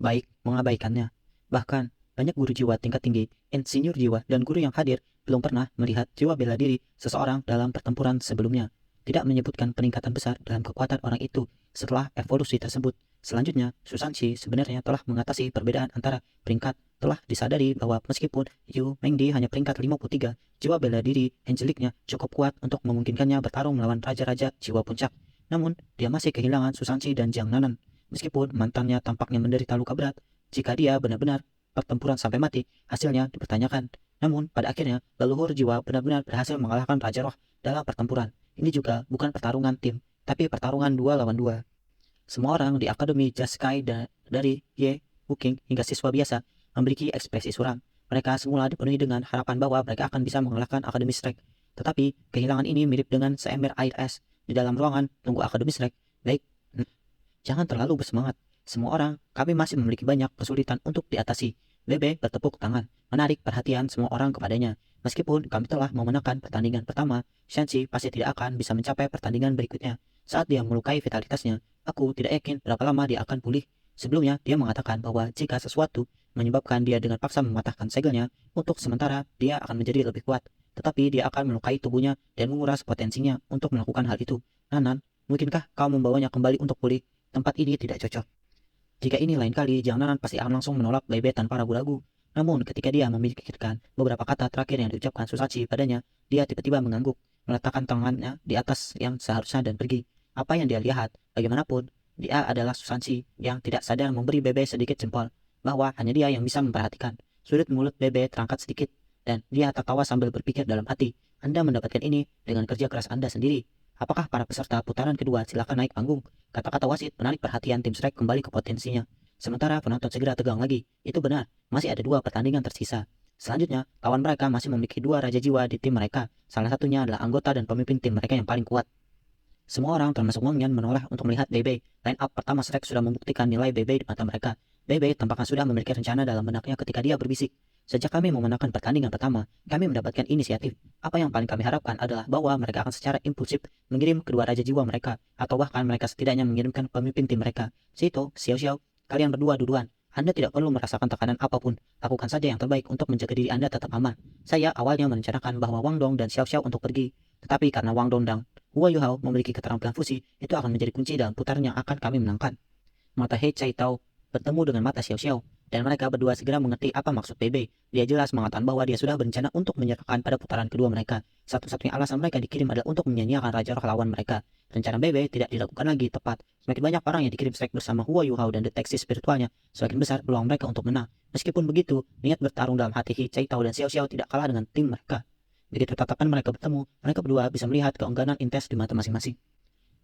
baik mengabaikannya. Bahkan, banyak guru jiwa tingkat tinggi, insinyur jiwa, dan guru yang hadir belum pernah melihat jiwa bela diri seseorang dalam pertempuran sebelumnya. Tidak menyebutkan peningkatan besar dalam kekuatan orang itu setelah evolusi tersebut. Selanjutnya, Susanshi sebenarnya telah mengatasi perbedaan antara peringkat. Telah disadari bahwa meskipun Yu Mengdi hanya peringkat 53, jiwa bela diri Angeliknya cukup kuat untuk memungkinkannya bertarung melawan raja-raja jiwa puncak. Namun, dia masih kehilangan Susanshi dan Jiang Nanan. Meskipun mantannya tampaknya menderita luka berat, jika dia benar-benar pertempuran sampai mati, hasilnya dipertanyakan. Namun, pada akhirnya, leluhur jiwa benar-benar berhasil mengalahkan Raja Roh dalam pertempuran. Ini juga bukan pertarungan tim, tapi pertarungan 2 lawan 2. Semua orang di Akademi Just Sky dari Ye, Wuking hingga siswa biasa memiliki ekspresi suram. Mereka semula dipenuhi dengan harapan bahwa mereka akan bisa mengalahkan Akademi Strike. Tetapi, kehilangan ini mirip dengan seember air es di dalam ruangan tunggu Akademi Strike. Baik, jangan terlalu bersemangat. Semua orang, kami masih memiliki banyak kesulitan untuk diatasi. Bebe bertepuk tangan, menarik perhatian semua orang kepadanya. Meskipun kami telah memenangkan pertandingan pertama, Shanxi pasti tidak akan bisa mencapai pertandingan berikutnya. Saat dia melukai vitalitasnya, aku tidak yakin berapa lama dia akan pulih. Sebelumnya, dia mengatakan bahwa jika sesuatu menyebabkan dia dengan paksa mematahkan segelnya, untuk sementara dia akan menjadi lebih kuat. Tetapi dia akan melukai tubuhnya dan menguras potensinya untuk melakukan hal itu. Nanan, mungkinkah kau membawanya kembali untuk pulih? Tempat ini tidak cocok. Jika ini lain kali, Jiang Nanan pasti akan langsung menolak Bebe tanpa ragu-ragu. Namun, ketika dia memikirkan beberapa kata terakhir yang diucapkan Susachi padanya, dia tiba-tiba mengangguk, meletakkan tangannya di atas yang seharusnya dan pergi. Apa yang dia lihat, bagaimanapun, dia adalah Susanshi yang tidak sadar memberi Bebe sedikit jempol, bahwa hanya dia yang bisa memperhatikan. Sudut mulut Bebe terangkat sedikit, dan dia tertawa sambil berpikir dalam hati, Anda mendapatkan ini dengan kerja keras Anda sendiri. Apakah para peserta putaran kedua silakan naik panggung? Kata-kata wasit menarik perhatian tim Shrek kembali ke potensinya. Sementara penonton segera tegang lagi. Itu benar, masih ada 2 pertandingan tersisa. Selanjutnya, lawan mereka masih memiliki 2 raja jiwa di tim mereka. Salah satunya adalah anggota dan pemimpin tim mereka yang paling kuat. Semua orang termasuk Wang Yan menoleh untuk melihat Bebe. Line up pertama Shrek sudah membuktikan nilai Bebe di mata mereka. Bebe tampaknya sudah memiliki rencana dalam benaknya ketika dia berbisik. Sejak kami memenangkan pertandingan pertama, kami mendapatkan inisiatif. Apa yang paling kami harapkan adalah bahwa mereka akan secara impulsif mengirim kedua raja jiwa mereka, atau bahkan mereka setidaknya mengirimkan pemimpin tim mereka. Sito, Xiao Xiao, kalian berdua duluan. Anda tidak perlu merasakan tekanan apapun. Lakukan saja yang terbaik untuk menjaga diri Anda tetap aman. Saya awalnya merencanakan bahwa Wang Dong dan Xiao Xiao untuk pergi. Tetapi karena Wang Dong dan Hua Yuhao memiliki keterampilan fusi, itu akan menjadi kunci dalam putaran yang akan kami menangkan. Mata He Chai Tao bertemu dengan mata Xiao Xiao, dan mereka berdua segera mengerti apa maksud Bebe. Dia jelas mengatakan bahwa dia sudah berencana untuk menyerahkan pada putaran kedua mereka. Satu-satunya alasan mereka dikirim adalah untuk menyanyiakan Raja Roh lawan mereka. Rencana Bebe tidak dilakukan lagi tepat. Semakin banyak orang yang dikirim Shrek bersama Hua Yuhao dan deteksi spiritualnya, semakin besar peluang mereka untuk menang. Meskipun begitu, niat bertarung dalam hati He Chai Tao dan Xiao Xiao tidak kalah dengan tim mereka. Begitu tatapan mereka bertemu, mereka berdua bisa melihat keengganan intens di mata masing-masing.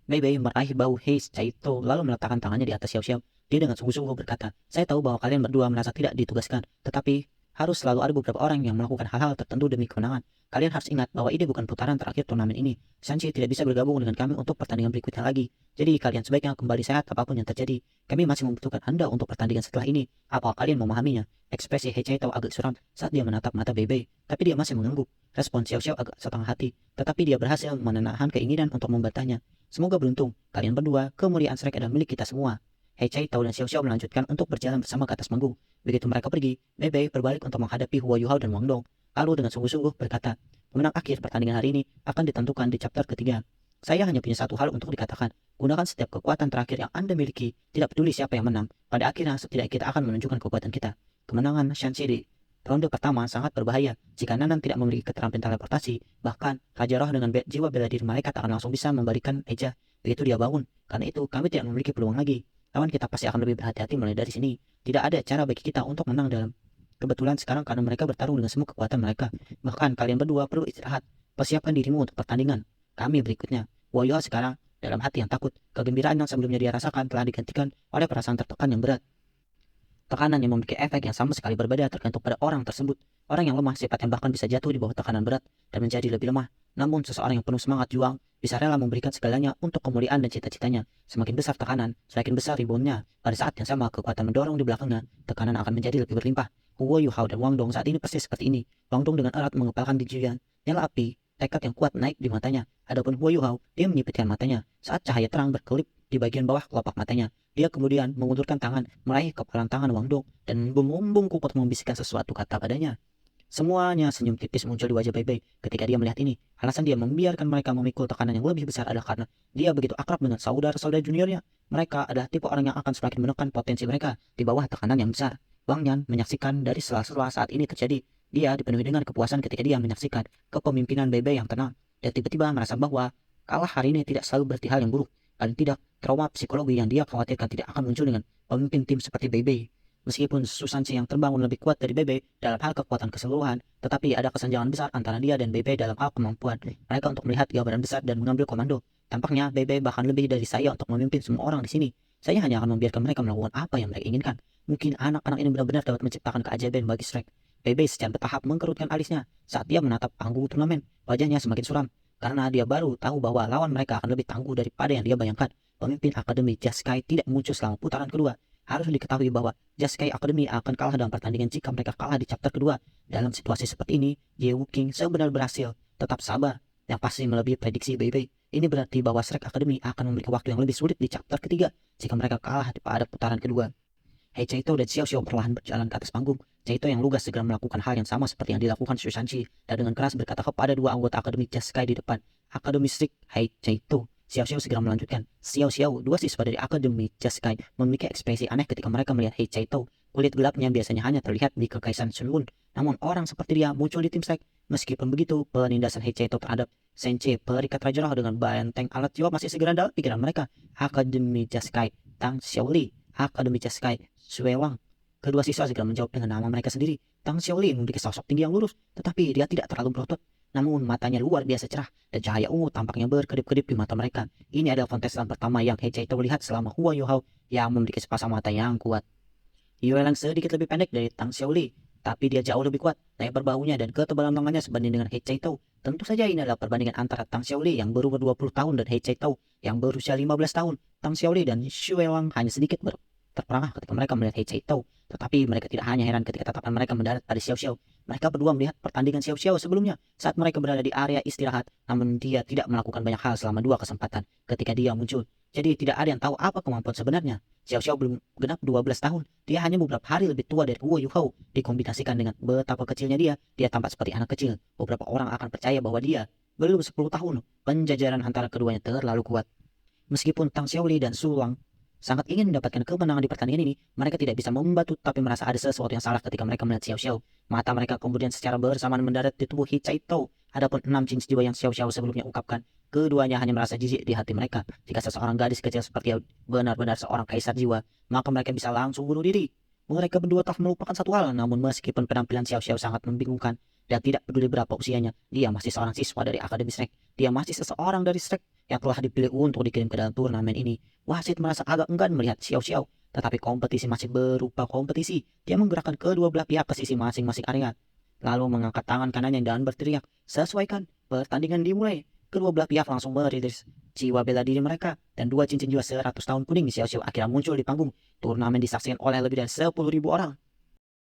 Bebe meraih bau He Chai Tao lalu meletakkan tangannya di atas Xiao Xiao. Dia dengan sungguh-sungguh berkata, saya tahu bahwa kalian berdua merasa tidak ditugaskan, tetapi harus selalu ada beberapa orang yang melakukan hal-hal tertentu demi kemenangan. Kalian harus ingat bahwa ini bukan putaran terakhir turnamen ini. Shanxi tidak bisa bergabung dengan kami untuk pertandingan berikutnya lagi. Jadi kalian sebaiknya kembali sehat apapun yang terjadi. Kami masih membutuhkan Anda untuk pertandingan setelah ini. Apa kalian memahaminya? Ekspresi He Chai Tao agak suram saat dia menatap mata Bebe, tapi dia masih mengangguk. Respon Xiao Xiao agak setengah hati, tetapi dia berhasil menahan keinginan untuk membantahnya. Semoga beruntung, kalian berdua, kemuliaan Shrek adalah milik kita semua. He Chai Tao dan Xiao Xiao melanjutkan untuk berjalan bersama ke atas panggung. Begitu mereka pergi, Bebe berbalik untuk menghadapi Hua Yuhao dan Wang Dong, lalu dengan sungguh-sungguh berkata, pemenang akhir pertandingan hari ini akan ditentukan di chapter ketiga. Saya hanya punya satu hal untuk dikatakan, gunakan setiap kekuatan terakhir yang Anda miliki, tidak peduli siapa yang menang. Pada akhirnya setidaknya kita akan menunjukkan kekuatan kita. Kemenangan Shanxi di ronde pertama sangat berbahaya. Jika Nanan tidak memiliki keterampilan teleportasi, bahkan Raja Roh dengan jiwa bela diri malaikat akan langsung bisa memberikan eja begitu dia bangun. Karena itu kami tidak memiliki peluang lagi. Lawan kita pasti akan lebih berhati-hati mulai dari sini. Tidak ada cara bagi kita untuk menang dalam kebetulan sekarang karena mereka bertarung dengan semua kekuatan mereka. Bahkan kalian berdua perlu istirahat. Persiapkan dirimu untuk pertandingan kami berikutnya. Woyo sekarang dalam hati yang takut. Kegembiraan yang sebelumnya dia rasakan telah digantikan oleh perasaan tertekan yang berat. Tekanan yang memiliki efek yang sama sekali berbeda tergantung pada orang tersebut. Orang yang lemah sifatnya bahkan bisa jatuh di bawah tekanan berat dan menjadi lebih lemah. Namun seseorang yang penuh semangat juang bisa rela memberikan segalanya untuk kemuliaan dan cita-citanya. Semakin besar tekanan, semakin besar reboundnya. Pada saat yang sama kekuatan mendorong di belakangnya, tekanan akan menjadi lebih berlimpah. Huo Yuhao dan Wang Dong saat ini persis seperti ini. Wang Dong dengan erat mengepalkan di Jian, nyala api, tekad yang kuat naik di matanya. Adapun Huo Yuhao, dia menyipitkan matanya saat cahaya terang berkelip di bagian bawah kelopak matanya. Dia kemudian mengulurkan tangan, meraih kepalan tangan Wang Dong, dan membumbung untuk membisikkan sesuatu kata padanya. Semuanya senyum tipis muncul di wajah Bebe ketika dia melihat ini. Alasan dia membiarkan mereka memikul tekanan yang lebih besar adalah karena dia begitu akrab dengan saudara-saudara juniornya. Mereka adalah tipe orang yang akan semakin menekan potensi mereka di bawah tekanan yang besar. Wang Yan menyaksikan dari sela-sela saat ini terjadi. Dia dipenuhi dengan kepuasan ketika dia menyaksikan kepemimpinan Bebe yang tenang, dan tiba-tiba merasa bahwa kalah hari ini tidak selalu berarti hal yang buruk, dan tidak trauma psikologi yang dia khawatirkan tidak akan muncul dengan pemimpin tim seperti Bebe. Meskipun Susansi yang terbangun lebih kuat dari Bebe dalam hal kekuatan keseluruhan, tetapi ada kesenjangan besar antara dia dan Bebe dalam hal kemampuan mereka untuk melihat gambaran besar dan mengambil komando. Tampaknya Bebe bahkan lebih dari saya untuk memimpin semua orang di sini. Saya hanya akan membiarkan mereka melakukan apa yang mereka inginkan. Mungkin anak-anak ini benar-benar dapat menciptakan keajaiban bagi Shrek. Bebe secara bertahap mengkerutkan alisnya saat dia menatap panggung turnamen. Wajahnya semakin suram karena dia baru tahu bahwa lawan mereka akan lebih tangguh daripada yang dia bayangkan. Pemimpin Akademi Jeskai tidak muncul selama putaran kedua. Harus diketahui bahwa Jeskai Academy akan kalah dalam pertandingan jika mereka kalah di chapter kedua. Dalam situasi seperti ini, Yewu King sebenarnya berhasil. Tetap sabar, yang pasti melebihi prediksi Bebe. Ini berarti bahwa Shrek Academy akan memiliki waktu yang lebih sulit di chapter ketiga jika mereka kalah pada putaran kedua. Hei Chaito dan Xiao Xiao perlahan berjalan ke atas panggung. Chaito yang lugas segera melakukan hal yang sama seperti yang dilakukan Shusanshi dan dengan keras berkata kepada dua anggota Akademi Jeskai di depan. Akademi Shrek, Hei Chaito. Xiao Xiao segera melanjutkan. Xiao Xiao, dua siswa dari Akademi Jeskai, memiliki ekspresi aneh ketika mereka melihat Hei Chaito. Kulit gelapnya biasanya hanya terlihat di kekaisaran Sunwon, namun orang seperti dia muncul di tim Shrek. Meskipun begitu, penindasan Hei Chaito terhadap Senche, perikat Raja Roh dengan benteng alat jiwa masih segera dalam pikiran mereka. Akademi Jeskai, Tang Xiaoli, Akademi Jeskai, Sue Wang. Kedua siswa segera menjawab dengan nama mereka sendiri. Tang Xiaoli memiliki sosok tinggi yang lurus, tetapi dia tidak terlalu berotot. Namun matanya luar biasa cerah dan cahaya ungu tampaknya berkedip-kedip di mata mereka. Ini adalah kontestan pertama yang Hei Chaito lihat selama Hua Yuhao yang memiliki sepasang mata yang kuat. Yue Lang sedikit lebih pendek dari Tang Xiaoli, tapi dia jauh lebih kuat, lebar bahunya dan ketebalan lengannya sebanding dengan Hei Chaito. Tentu saja ini adalah perbandingan antara Tang Xiaoli yang berumur 20 tahun dan Hei Chaito yang berusia 15 tahun. Tang Xiaoli dan Yue Lang hanya sedikit terperangah ketika mereka melihat Hei Chaito. Tetapi mereka tidak hanya heran ketika tatapan mereka mendarat pada Xiao Xiao. Mereka berdua melihat pertandingan Xiao Xiao sebelumnya saat mereka berada di area istirahat, namun dia tidak melakukan banyak hal selama dua kesempatan ketika dia muncul. Jadi tidak ada yang tahu apa kemampuan sebenarnya. Xiao Xiao belum genap 12 tahun. Dia hanya beberapa hari lebih tua dari Hua Yuhao. Dikombinasikan dengan betapa kecilnya dia tampak seperti anak kecil. Beberapa orang akan percaya bahwa dia belum 10 tahun. Penjajaran antara keduanya terlalu kuat. Meskipun Tang Xiaoli dan Su Wang sangat ingin mendapatkan kemenangan di pertandingan ini, mereka tidak bisa membantu tapi merasa ada sesuatu yang salah ketika mereka melihat Xiao Xiao. Mata mereka kemudian secara bersamaan mendarat di tubuh Hei Chaito. Adapun 6 jenis jiwa yang Xiao Xiao sebelumnya ungkapkan, keduanya hanya merasa jijik di hati mereka. Jika seseorang gadis kecil seperti benar-benar seorang kaisar jiwa, maka mereka bisa langsung bunuh diri. Mereka berdua telah melupakan satu hal, namun meskipun penampilan Xiao Xiao sangat membingungkan dan tidak peduli berapa usianya, dia masih seorang siswa dari Akademi Shrek. Dia masih seseorang dari Shrek yang telah dipilih untuk dikirim ke dalam turnamen ini. Wasit merasa agak enggan melihat Xiao Xiao, tetapi kompetisi masih berupa kompetisi. Dia menggerakkan kedua belah pihak ke sisi masing-masing area, lalu mengangkat tangan kanannya dan berteriak, "Sesuaikan, pertandingan dimulai." Kedua belah pihak langsung merilis jiwa bela diri mereka, dan dua cincin jiwa 100 tahun kuning Xiao Xiao akhirnya muncul di panggung. Turnamen disaksikan oleh lebih dari 10.000 orang.